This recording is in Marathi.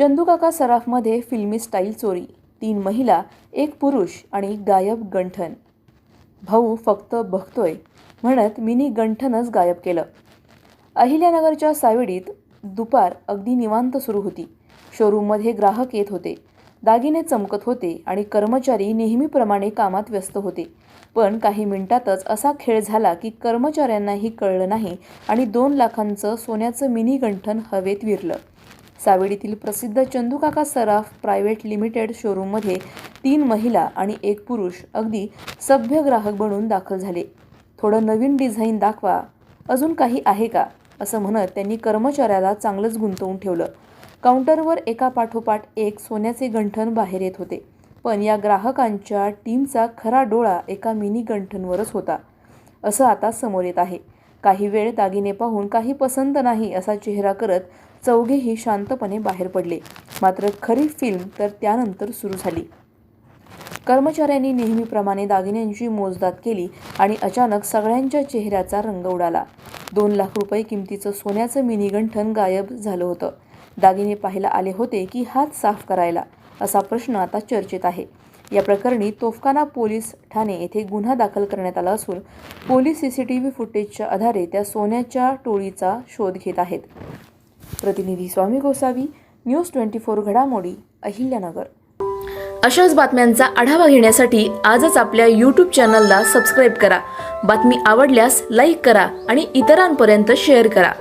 चंदूकाका सराफमध्ये फिल्मी स्टाईल चोरी, 3 महिला 1 पुरुष आणि गायब गंठन. भाऊ फक्त बघतोय म्हणत मिनी गंठनच गायब केलं. अहिल्यानगरच्या सावेडीत दुपार अगदी निवांत सुरू होती. शोरूममध्ये ग्राहक येत होते, दागिने चमकत होते आणि कर्मचारी नेहमीप्रमाणे कामात व्यस्त होते. पण काही मिनिटातच असा खेळ झाला की कर्मचाऱ्यांनाही कळलं नाही आणि 2 लाखांचं सोन्याचं मिनी गंठन हवेत विरलं. सावेडीतील प्रसिद्ध चंदूकाका सराफ प्रायव्हेट लिमिटेड शोरूममध्ये 3 महिला आणि 1 पुरुष अगदी सभ्य ग्राहक बनून दाखल झाले. थोडं नवीन डिझाईन दाखवा, अजून काही आहे का, असं म्हणत त्यांनी कर्मचाऱ्याला चांगलंच गुंतवून ठेवलं. काउंटरवर एकापाठोपाठ एक सोन्याचे गंठन बाहेर येत होते. पण या ग्राहकांच्या टीमचा खरा डोळा एका मिनी गंठनवरच होता, असं आता समोर येत आहे. काही वेळ दागिने पाहून काही पसंत नाही असा चेहरा करत चौघेही शांतपणे बाहेर पडले. मात्र खरी फिल्म तर त्यानंतर सुरू झाली. कर्मचाऱ्यांनी नेहमीप्रमाणे दागिन्यांची मोजदाद केली आणि अचानक सगळ्यांच्या चेहऱ्याचा रंग उडाला. 2 लाख रुपये किमतीचं सोन्याचं मिनी गंठन गायब झालं होतं. दागिने पाहायला आले होते की हात साफ करायला, असा प्रश्न आता चर्चेत आहे. या प्रकरणी तोफखाना पोलीस ठाणे येथे गुन्हा दाखल करण्यात आला असून पोलीस सीसीटीव्ही फुटेजच्या आधारे त्या सोन्याच्या टोळीचा शोध घेत आहेत. प्रतिनिधी स्वामी गोसावी, न्यूज 24 घडामोडी, अहिल्यानगर. अशाच बातम्यांचा आढावा घेण्यासाठी आजच आपल्या YouTube चॅनलला सबस्क्राईब करा. बातमी आवडल्यास लाईक करा आणि इतरांपर्यंत शेअर करा.